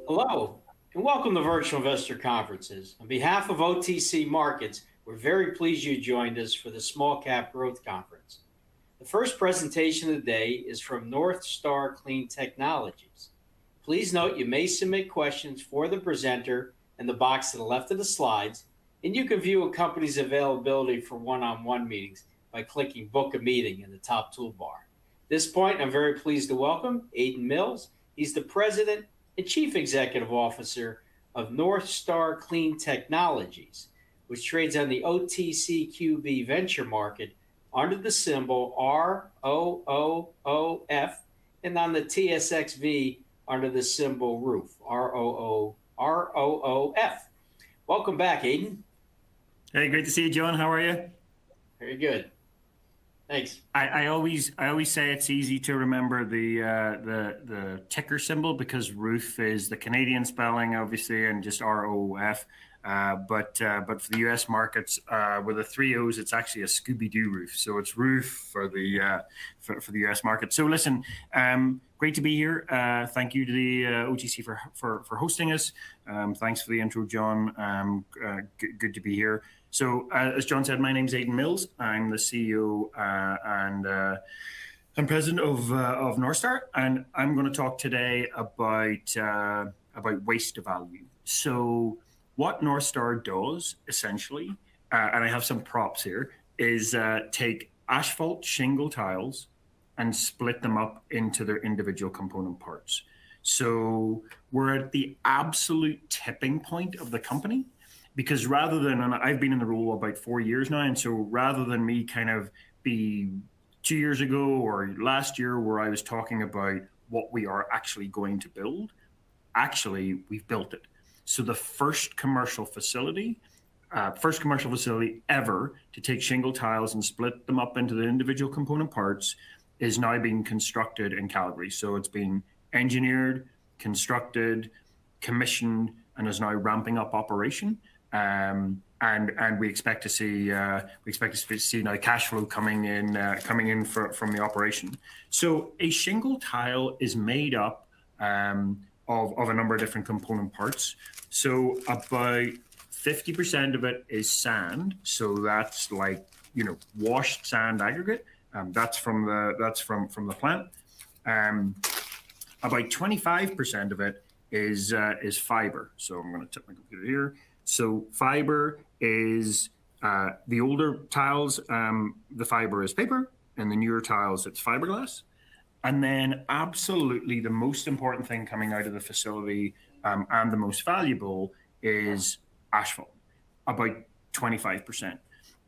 Hello, and welcome to Virtual Investor Conferences. On behalf of OTC Markets, we're very pleased you joined us for the Small Cap Growth Conference. The first presentation of the day is from Northstar Clean Technologies. Please note you may submit questions for the presenter in the box to the left of the slides, and you can view a company's availability for one-on-one meetings by clicking Book a Meeting in the top toolbar. At this point, I'm very pleased to welcome Aidan Mills. He's the President and Chief Executive Officer of Northstar Clean Technologies, which trades on the OTCQB venture market under the symbol ROOOF and on the TSXV under the symbol ROOF, ROOF. Welcome back, Aidan. Hey, great to see you, John. How are you? Very good. Thanks. I always say it's easy to remember the ticker symbol because ROOF is the Canadian spelling, obviously, and just ROOF. But for the US markets, with the three O's, it's actually a Scooby-Doo roof. So it's ROOF for the US market. So listen, great to be here. Thank you to the OTC for hosting us. Thanks for the intro, John. Good to be here. So as John said, my name's Aidan Mills. I'm the CEO and president of Northstar, and I'm going to talk today about waste to value. So what Northstar does essentially, and I have some props here, is take asphalt shingle tiles and split them up into their individual component parts. So we're at the absolute tipping point of the company. Because rather than, and I've been in the role about 4 years now, and so rather than me kind of be 2 years ago or last year where I was talking about what we are actually going to build, actually we've built it. So the first commercial facility ever to take shingle tiles and split them up into the individual component parts is now being constructed in Calgary. So it's been engineered, constructed, commissioned, and is now ramping up operation. And we expect to see now cash flow coming in from the operation. So a shingle tile is made up of a number of different component parts. So about 50% of it is sand. So that's like washed sand aggregate. That's from the plant. About 25% of it is fiber. So I'm going to tip my computer here. So fiber is the older tiles, the fiber is paper, and the newer tiles, it's fiberglass. And then absolutely the most important thing coming out of the facility and the most valuable is asphalt, about 25%.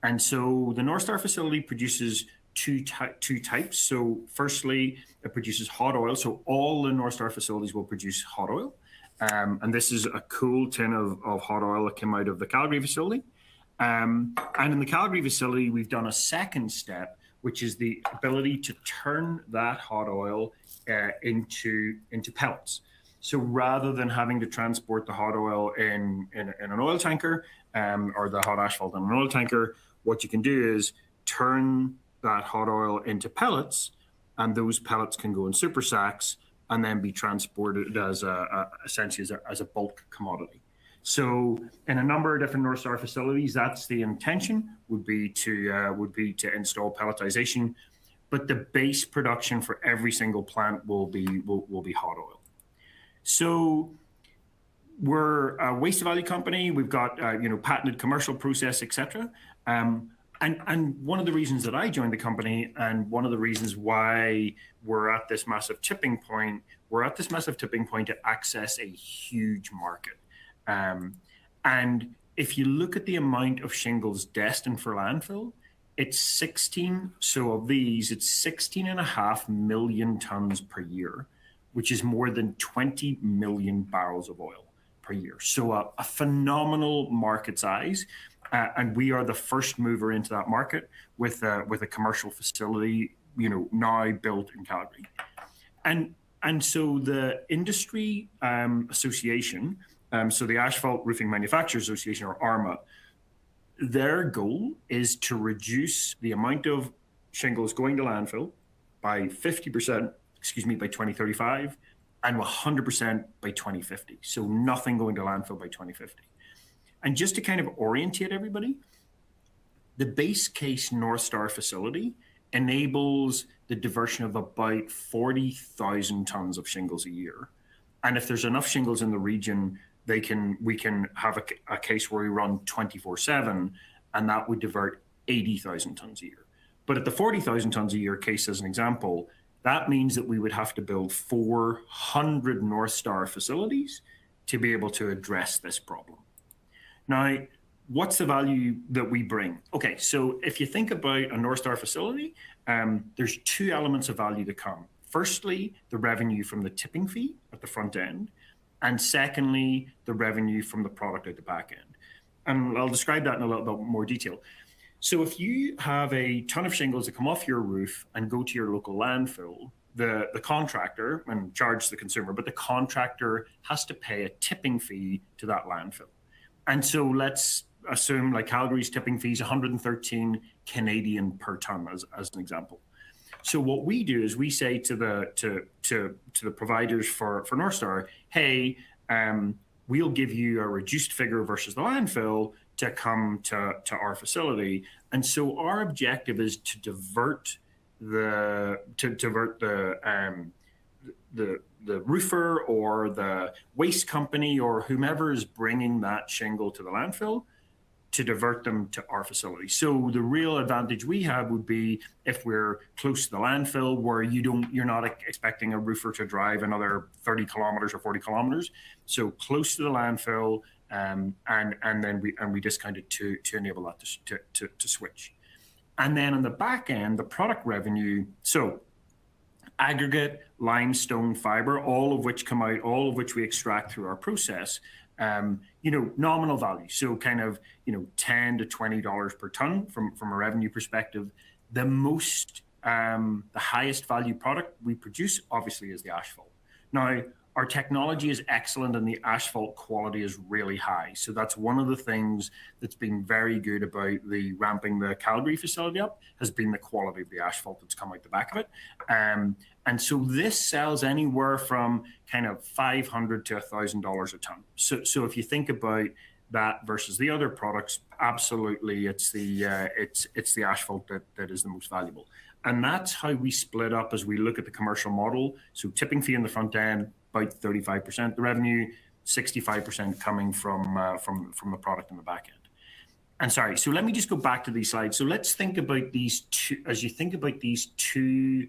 And so the Northstar facility produces two types. So firstly, it produces hot oil. So all the Northstar facilities will produce hot oil. And this is a cool tin of hot oil that came out of the Calgary facility. And in the Calgary facility, we've done a second step, which is the ability to turn that hot oil into pellets. So rather than having to transport the hot oil in an oil tanker or the hot asphalt in an oil tanker, what you can do is turn that hot oil into pellets, and those pellets can go in super sacks and then be transported as essentially as a bulk commodity. So in a number of different Northstar facilities, that's the intention would be to install pelletization, but the base production for every single plant will be hot oil. So we're a waste to value company. We've got patented commercial process, etc. And one of the reasons that I joined the company, and one of the reasons why we're at this massive tipping point, to access a huge market. And if you look at the amount of shingles destined for landfill, it's 16.5 million tons per year, which is more than 20 million barrels of oil per year. So a phenomenal market size. And we are the first mover into that market with a commercial facility, now built in Calgary. And so the industry association, so the Asphalt Roofing Manufacturers Association, or ARMA, their goal is to reduce the amount of shingles going to landfill by 50%, by 2035, and 100% by 2050. So nothing going to landfill by 2050. And just to kind of orientate everybody, the base case Northstar facility enables the diversion of about 40,000 tons of shingles a year. And if there's enough shingles in the region, we can have a case where we run 24/7, and that would divert 80,000 tons a year. But at the 40,000 tons a year case, as an example, that means that we would have to build 400 Northstar facilities to be able to address this problem. Now, what's the value that we bring? Okay, so if you think about a Northstar facility, there's two elements of value to come. Firstly, the revenue from the tipping fee at the front end, and secondly, the revenue from the product at the back end. And I'll describe that in a little bit more detail. So if you have a ton of shingles that come off your roof and go to your local landfill, the contractor, and charge the consumer, but the contractor has to pay a tipping fee to that landfill. And so let's assume like Calgary's tipping fee is 113 Canadian per ton as an example. So what we do is we say to the providers for Northstar, hey, we'll give you a reduced figure versus the landfill to come to our facility. And so our objective is to divert the roofer or the waste company or whomever is bringing that shingle to the landfill to divert them to our facility. So the real advantage we have would be if we're close to the landfill where you're not expecting a roofer to drive another 30 kilometers or 40 kilometers. So close to the landfill, and then we discount it to enable that to switch. And then on the back end, the product revenue, so aggregate, limestone, fiber, all of which come out, all of which we extract through our process, nominal value. So kind of, $10 to $20 per ton from a revenue perspective. The highest value product we produce obviously is the asphalt. Now, our technology is excellent and the asphalt quality is really high. So that's one of the things that's been very good about the ramping the Calgary facility up has been the quality of the asphalt that's come out the back of it. And so this sells anywhere from kind of $500 to $1,000 a ton. So if you think about that versus the other products, absolutely, it's the asphalt that is the most valuable. And that's how we split up as we look at the commercial model. So tipping fee in the front end, about 35% the revenue, 65% coming from the product in the back end. And sorry, so let me just go back to these slides. So let's think about these two, as you think about these two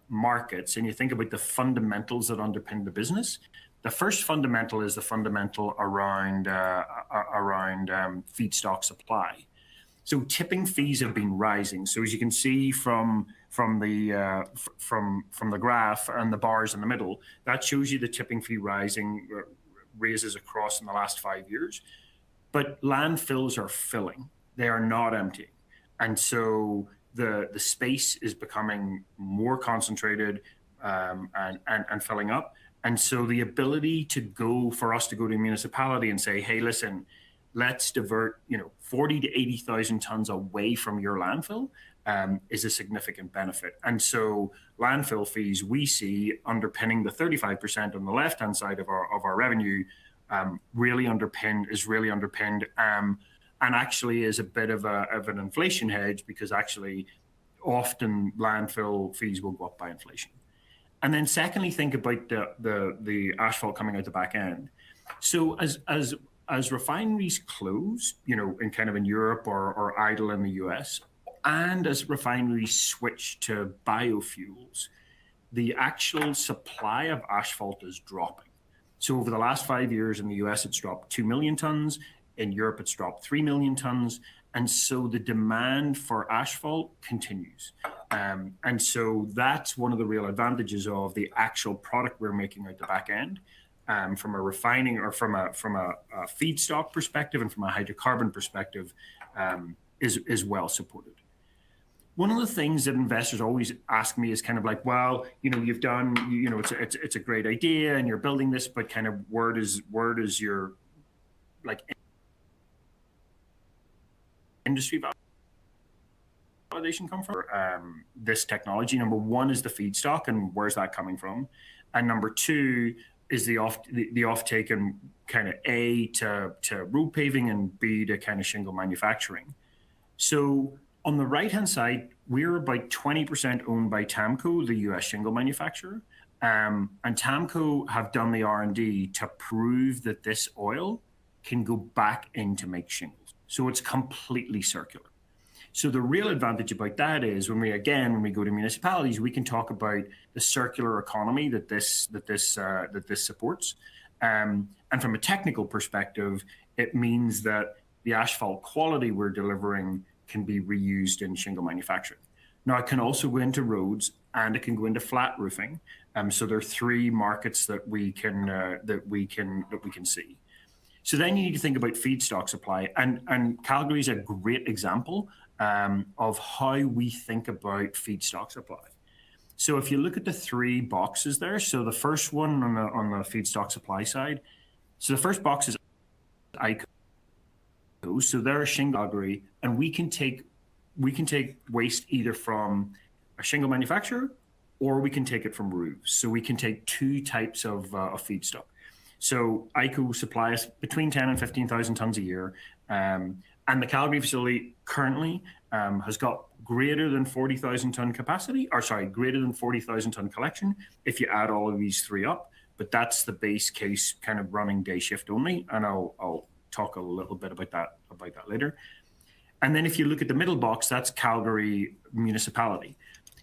markets and you think about the fundamentals that underpin the business. The first fundamental is the fundamental around feedstock supply. So tipping fees have been rising. So as you can see from the graph and the bars in the middle, that shows you the tipping fee raises across in the last 5 years. But landfills are filling; they are not emptying, and so the space is becoming more concentrated and filling up. And so the ability for us to go to a municipality and say, hey, listen, let's divert 40 to 80,000 tons away from your landfill is a significant benefit. And so landfill fees we see underpinning the 35% on the left-hand side of our revenue really underpinned and actually is a bit of an inflation hedge because actually often landfill fees will go up by inflation. And then secondly, think about the asphalt coming out the back end. So as refineries close, in Europe or idle in the US, and as refineries switch to biofuels, the actual supply of asphalt is dropping. So over the last 5 years in the US, it's dropped 2 million tons. In Europe, it's dropped 3 million tons. And so the demand for asphalt continues. And so that's one of the real advantages of the actual product we're making out the back end. From a refining or from a feedstock perspective and from a hydrocarbon perspective is well supported. One of the things that investors always ask me is kind of like, well, you've done, it's a great idea and you're building this, but kind of where does your industry validation come from? This technology, number one, is the feedstock and where's that coming from? and number two is the offtake and kind of A to road paving and B to kind of shingle manufacturing. So on the right-hand side, we're about 20% owned by TAMCO, the US shingle manufacturer. And TAMCO have done the R&D to prove that this oil can go back in to make shingles. So it's completely circular. So the real advantage about that is when we go to municipalities, we can talk about the circular economy that this supports. And from a technical perspective, it means that the asphalt quality we're delivering can be reused in shingle manufacturing. Now, it can also go into roads and it can go into flat roofing. So there are three markets that we can see. So then you need to think about feedstock supply, and Calgary is a great example of how we think about feedstock supply. So if you look at the three boxes there, so the first one on the feedstock supply side, so the first box is ICO. So they're a shingle Calgary, and we can take waste either from a shingle manufacturer or we can take it from roofs. So we can take two types of feedstock. So ICO supply us between 10 and 15,000 tons a year. And the Calgary facility currently has got greater than 40,000 ton capacity, greater than 40,000 ton collection if you add all of these three up. But that's the base case kind of running day shift only. And I'll talk a little bit about that later. And then if you look at the middle box, that's Calgary municipality.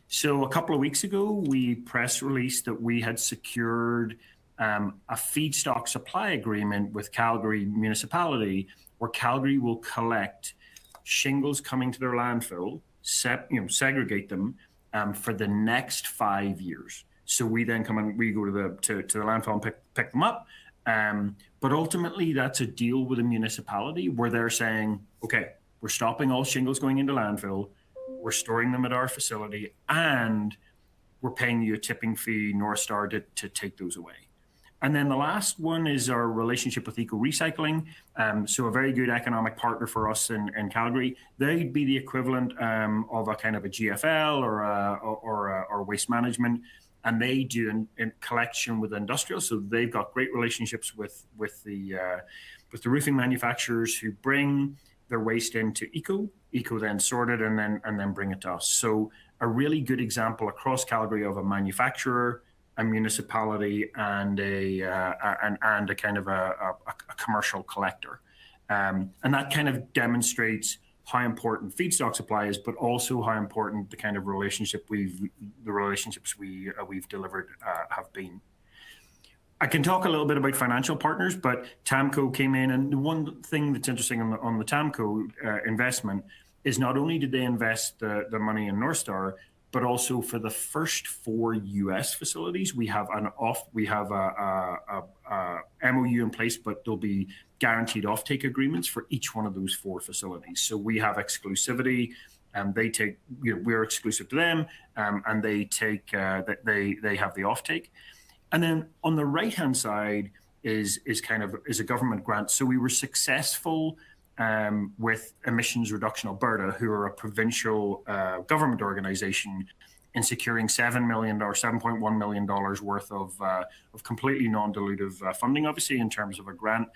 So a couple of weeks ago, we press released that we had secured a feedstock supply agreement with Calgary municipality, where Calgary will collect shingles coming to their landfill, segregate them for the next 5 years. So we then come and we go to the landfill and pick them up. But ultimately, that's a deal with a municipality where they're saying, okay, we're stopping all shingles going into landfill, we're storing them at our facility, and we're paying you a tipping fee, Northstar, to take those away. And then the last one is our relationship with Eco Recycling. So a very good economic partner for us in Calgary. They'd be the equivalent of a kind of a GFL or waste management. And they do in collection with industrial. So they've got great relationships with the roofing manufacturers who bring their waste into Eco. Eco then sort it and then bring it to us. So a really good example across Calgary of a manufacturer, a municipality, and a kind of a commercial collector, and that kind of demonstrates how important feedstock supply is, but also how important the kind of relationships we've delivered have been. I can talk a little bit about financial partners, but TAMCO came in, and the one thing that's interesting on the TAMCO investment is not only did they invest the money in Northstar, but also for the first 4 US facilities, we have a MOU in place, but there'll be guaranteed offtake agreements for each one of those 4 facilities. So we have exclusivity, and we're exclusive to them, and they take they have the offtake. And then on the right hand side is a government grant. So we were successful with Emissions Reduction Alberta, who are a provincial government organization, in securing $7.1 million worth of completely non-dilutive funding, obviously, in terms of a grant,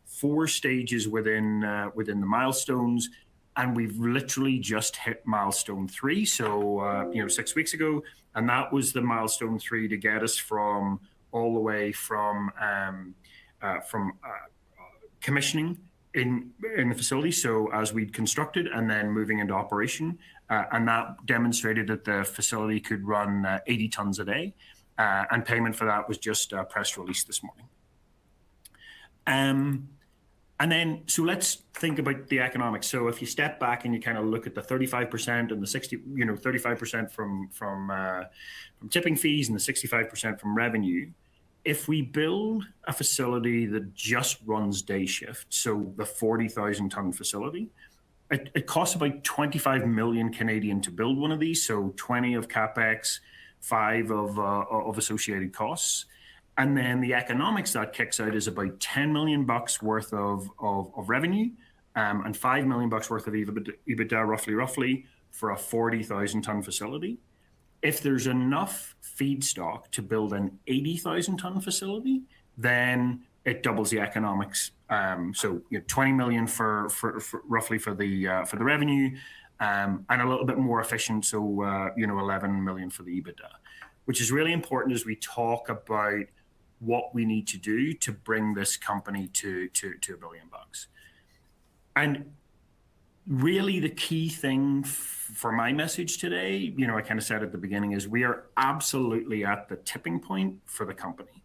4 stages within the milestones. And we've literally just hit milestone 3. So, 6 weeks ago, and that was the milestone 3 to get us all the way from commissioning in the facility, so as we'd constructed, and then moving into operation, and that demonstrated that the facility could run 80 tons a day, and payment for that was just press release this morning. And then, so let's think about the economics. So if you step back and you kind of look at the 35% and the 35% from tipping fees and the 65% from revenue. If we build a facility that just runs day shift, so the 40,000 ton facility, it costs about 25 million Canadian to build one of these. So 20 of capex, 5 of associated costs. And then the economics that kicks out is about $10 million worth of revenue, and $5 million worth of EBITDA, roughly, for a 40,000 ton facility. if there's enough feedstock to build an 80,000 ton facility, then it doubles the economics. So 20 million for roughly for the revenue, and a little bit more efficient. So 11 million for the EBITDA, which is really important as we talk about what we need to do to bring this company to $1 billion. And really the key thing for my message today, I kind of said at the beginning, is we are absolutely at the tipping point for the company.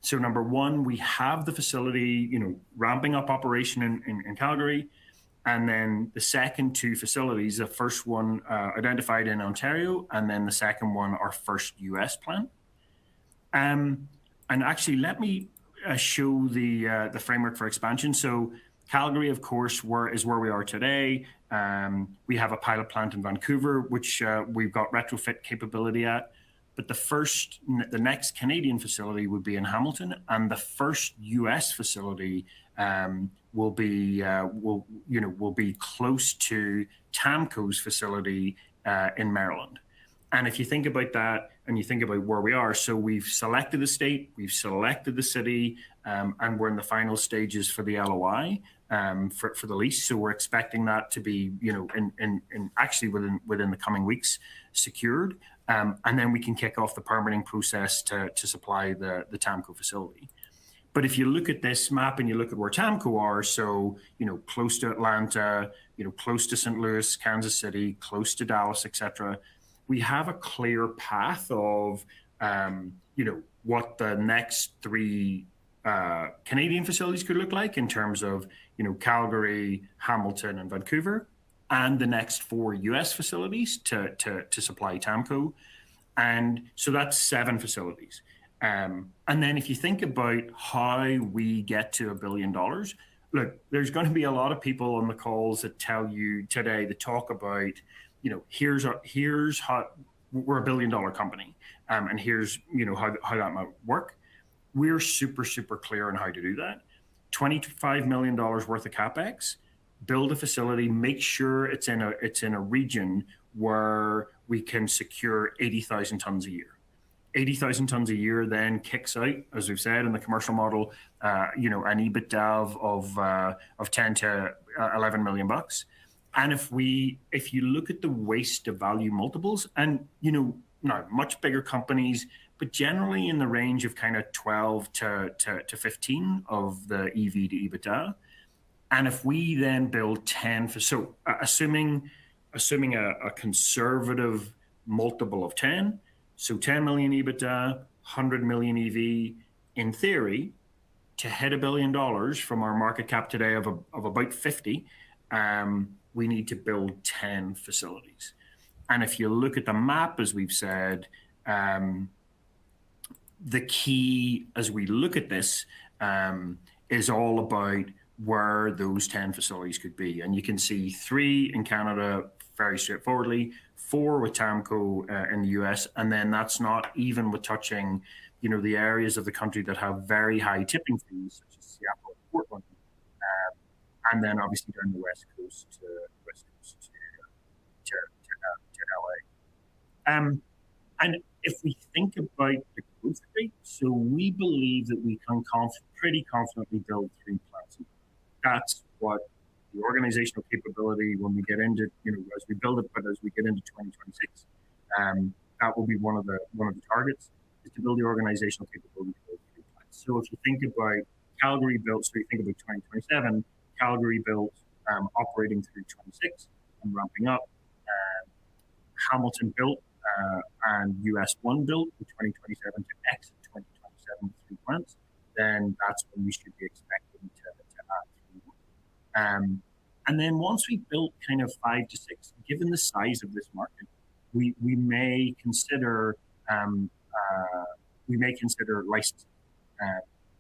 So number one, we have the facility, ramping up operation in Calgary. And then the second two facilities, the first one identified in Ontario, and then the second one, our first US plant. And actually, let me show the framework for expansion. So Calgary, of course, is where we are today. We have a pilot plant in Vancouver, which we've got retrofit capability at. But the next Canadian facility would be in Hamilton, and the first US facility will be close to TAMCO's facility in Maryland. And if you think about that, and you think about where we are, so we've selected the state, we've selected the city, and we're in the final stages for the LOI for the lease. So we're expecting that to be, in actually within the coming weeks, secured. And then we can kick off the permitting process to supply the TAMCO facility. But if you look at this map and you look at where TAMCO are, so close to Atlanta, close to St. Louis, Kansas City, close to Dallas, etc., we have a clear path of what the next three Canadian facilities could look like in terms of Calgary, Hamilton, and Vancouver, and the next four US facilities to supply TAMCO. And so that's 7 facilities. And then if you think about how we get to $1 billion, look, there's going to be a lot of people on the calls that tell you today, that talk about, here's how we're $1 billion company, and here's how that might work. We're super clear on how to do that. $25 million worth of capex, build a facility, make sure it's in a region where we can secure 80,000 tons a year. 80,000 tons a year then kicks out, as we've said in the commercial model, an EBITDA of 10 to 11 million bucks. And if you look at the waste to value multiples, and now much bigger companies, but generally in the range of kind of 12 to 15 of the EV to EBITDA. And if we then build 10, so assuming a conservative multiple of 10, so 10 million EBITDA, 100 million EV, in theory, to hit $1 billion from our market cap today of about 50, we need to build 10 facilities. And if you look at the map, as we've said, the key as we look at this is all about where those 10 facilities could be. And you can see 3 in Canada very straightforwardly, 4 with TAMCO in the US, and then that's not even with touching, the areas of the country that have very high tipping fees, such as Seattle and Portland, and then obviously down the west coast to LA. And if we think about the growth rate, so we believe that we can pretty confidently build 3 plants. That's what the organizational capability, when we get into, as we build it, but as we get into 2026, that will be one of the targets, is to build the organizational capability to build 3 plants. So if you think about Calgary built, so you think about 2027, Calgary built, operating through 26 and ramping up, Hamilton built, and US 1 built in 2027 to exit 2027 with 3 plants, then that's when we should be expecting to add 3 more. And then once we built kind of 5 to 6, given the size of this market, we may consider licensing,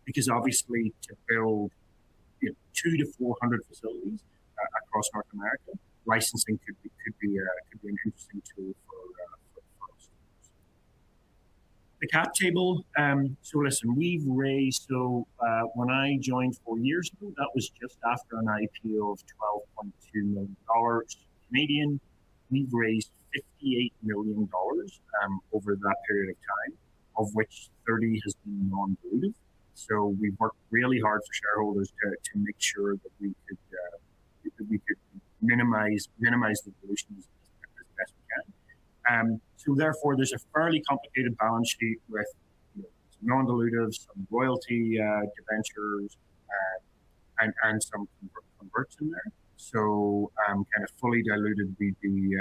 because obviously to build 200 to 400 facilities across North America, licensing could be an interesting tool for us. The cap table. So listen, we've raised. So when I joined 4 years ago, that was just after an IPO of $12.2 million Canadian. We've raised $58 million over that period of time, of which 30 has been non-dilutive. So we've worked really hard for shareholders to make sure that we could minimize the dilution as best we can. So therefore, there's a fairly complicated balance sheet with some non-dilutive, some royalty debentures, and some converts in there. So kind of fully diluted, we'd be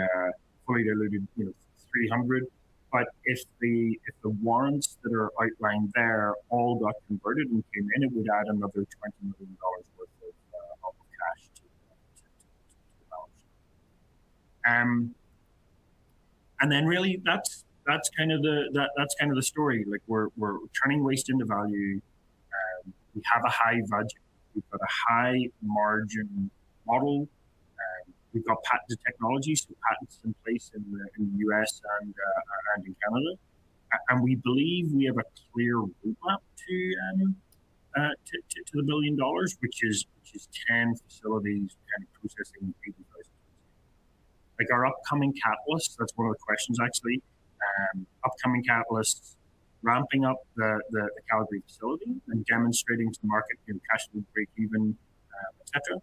fully diluted, 300. But if the warrants that are outlined there all got converted and came in, it would add another $20 million worth of cash to the balance sheet. And then really that's kind of the story. Like we're turning waste into value. We have a high budget. We've got a high margin model. We've got patented technology, so patents in place in the US and in Canada, and we believe we have a clear roadmap to the $1 billion, which is 10 facilities kind of processing 80,000 tons. Like our upcoming catalysts, that's one of the questions actually. Upcoming catalysts, ramping up the Calgary facility and demonstrating to the market cash flow break even, etc.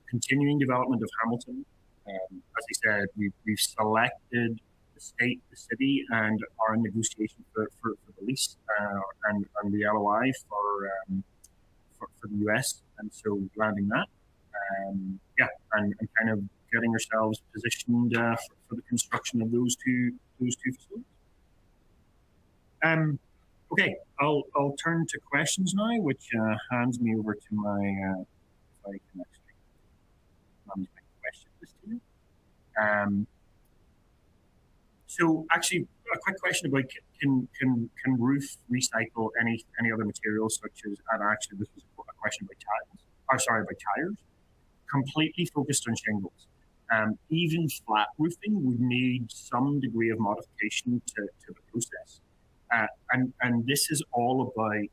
Continuing development of Hamilton. As I said, we've selected the state, the city, and are in negotiation for the lease and the LOI for the US. And so landing that, and kind of getting ourselves positioned for the construction of those two facilities. Okay, I'll turn to questions now, which hands me over to my if I can actually manage my question list here. So actually, a quick question about can ROOOF recycle any other materials such as, and actually this was a question about tires, completely focused on shingles. Even flat roofing would need some degree of modification to the process. And this is all about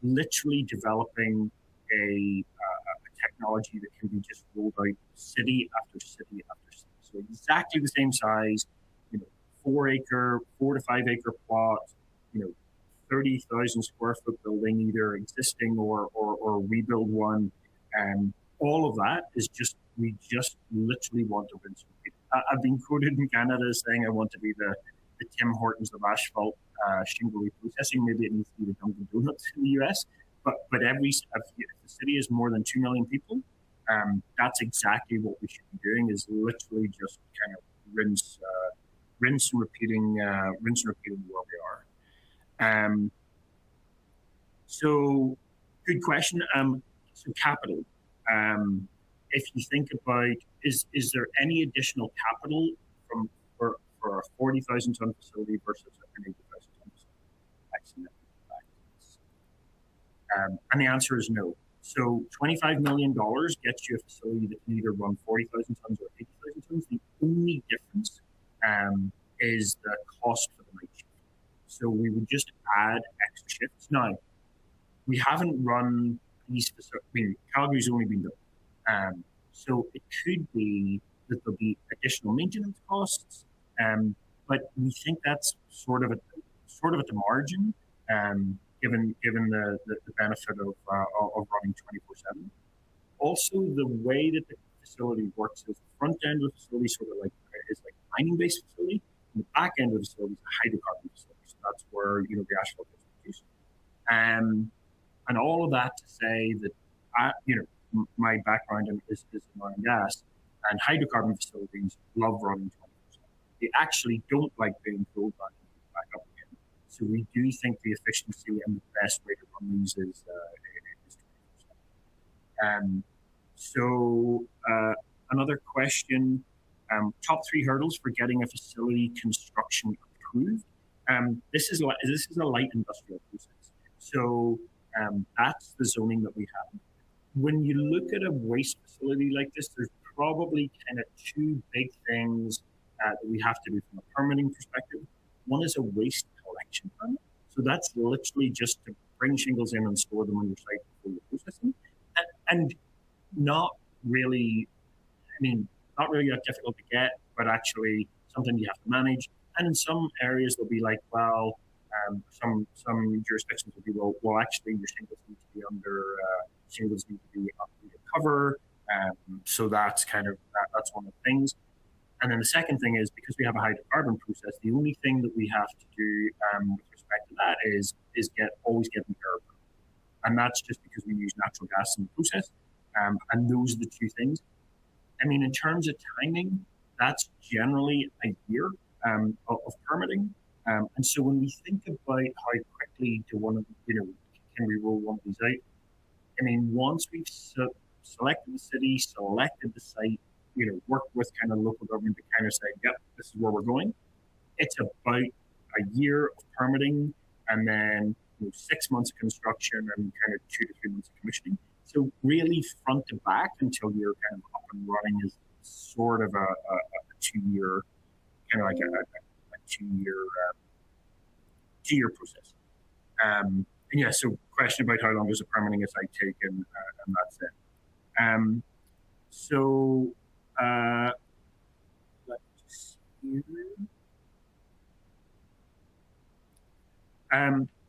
literally developing a technology that can be just rolled out city after city after city. So exactly the same size, 4 to 5 acre plot, 30,000 square foot building, either existing or rebuild one. All of that is we just literally want to rinse and repeat. I've been quoted in Canada as saying I want to be the Tim Hortons of asphalt shingle reprocessing. Maybe it needs to be the Dunkin' Donuts in the US. But if the city is more than 2 million people, that's exactly what we should be doing. Is literally just kind of rinse and repeating where we are. So good question. So capital. If you think about is there any additional capital for a 40,000 ton facility versus an 80,000 ton facility? And the answer is no. So $25 million gets you a facility that can either run 40,000 tons or 80,000 tons. The only difference is the cost for the night shift. So we would just add extra shifts. Now, we haven't run these facilities. Calgary's only been done. So it could be that there'll be additional maintenance costs, but we think that's sort of at the margin, given the benefit of running 24/7. Also, the way that the facility works is the front end of the facility is like a mining based facility, and the back end of the facility is a hydrocarbon facility. So that's where the asphalt is produced. And all of that to say that my background is in oil and gas, and hydrocarbon facilities love running 24/7. They actually don't like being pulled back up again. So we do think the efficiency and the best way to run these is 24/7. So another question: top 3 hurdles for getting a facility construction approved. This is a light industrial process. So that's the zoning that we have. When you look at a waste facility like this, there's probably kind of 2 big things that we have to do from a permitting perspective. One is a waste collection permit. So that's literally just to bring shingles in and store them on your site before you're processing. And not really that difficult to get, but actually something you have to manage. And in some areas, they'll be like, well, some jurisdictions will be, well, actually, your shingles need to be under cover. So that's that's one of the things. And then the second thing is, because we have a hydrocarbon process, the only thing that we have to do with respect to that is always get an air permit. And that's just because we use natural gas in the process. And those are the two things. I mean, in terms of timing, that's generally a year of permitting. And so when we think about how quickly can we roll one of these out? I mean, once we've selected the city, selected the site, worked with kind of local government to kind of say, yep, this is where we're going. It's about a year of permitting and then 6 months of construction and kind of 2 to 3 months of commissioning. So really front to back until you're kind of up and running is sort of a 2-year, kind of like a 2-year process. And yeah, so question about how long does a permitting site take, and that's it. Let's see here.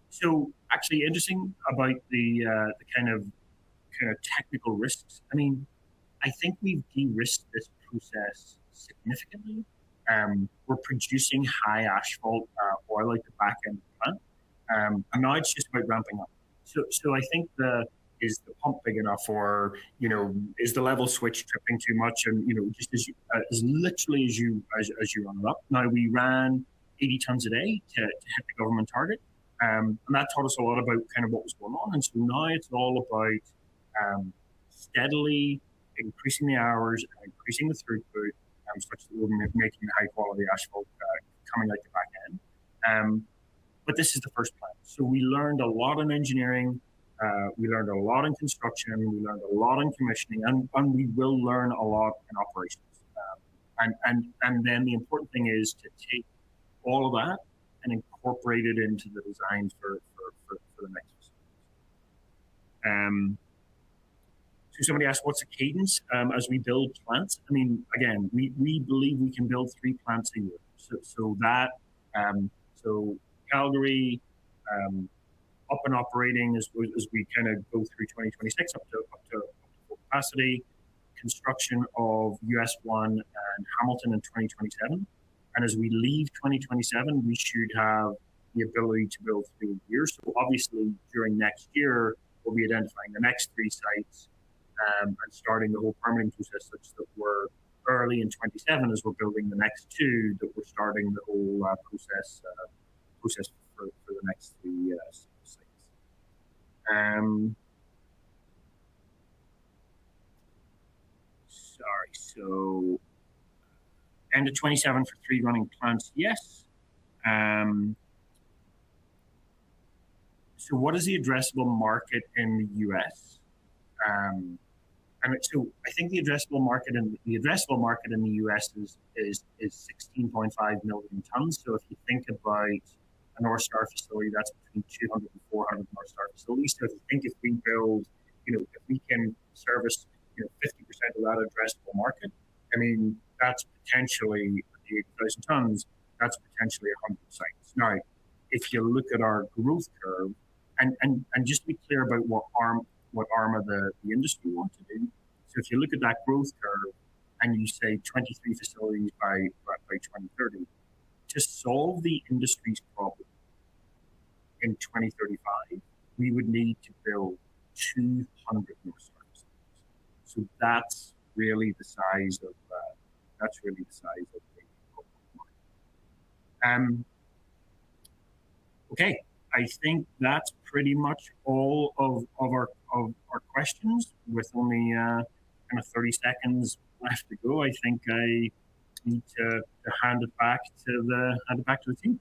So actually interesting about the kind of technical risks. I mean, I think we've de-risked this process significantly. We're producing high asphalt oil at the back end of the plant. And now it's just about ramping up. So I think is the pump big enough, or is the level switch tripping too much? And just as literally as you run it up. Now we ran 80 tons a day to hit the government target, and that taught us a lot about kind of what was going on. And so now it's all about steadily increasing the hours and increasing the throughput, such that we're making high quality asphalt coming out the back end. But this is the first plant, so we learned a lot in engineering. We learned a lot in construction, we learned a lot in commissioning, and we will learn a lot in operations. And then the important thing is to take all of that and incorporate it into the design for the next facilities. So somebody asked, what's the cadence as we build plants? I mean, again, we believe we can build 3 plants a year. So Calgary, up and operating as we kind of go through 2026 up to full capacity. Construction of US1 and Hamilton in 2027, and as we leave 2027, we should have the ability to build 3 years. So obviously, during next year, we'll be identifying the next 3 sites and starting the whole permitting process, such that we're early in 27 as we're building the next 2, that we're starting the whole process for the next 3 sites. So end of 27 for 3 running plants, yes. So what is the addressable market in the US? So I think the addressable market in the US is 16.5 million tons. So if you think about a Northstar facility, that's between 200 and 400 Northstar facilities. So if we build, if we can service 50% of that addressable market, I mean, that's potentially the 8,000 tons, that's potentially 100 sites. Now, if you look at our growth curve, and just to be clear about what ARMA, the industry, want to do. So if you look at that growth curve and you say 23 facilities by 2030, to solve the industry's problem in 2035, we would need to build 200 Northstar facilities. So that's really the size of the market. Okay, I think that's pretty much all of our questions. With only kind of 30 seconds left to go, I think I need to hand it back to the team.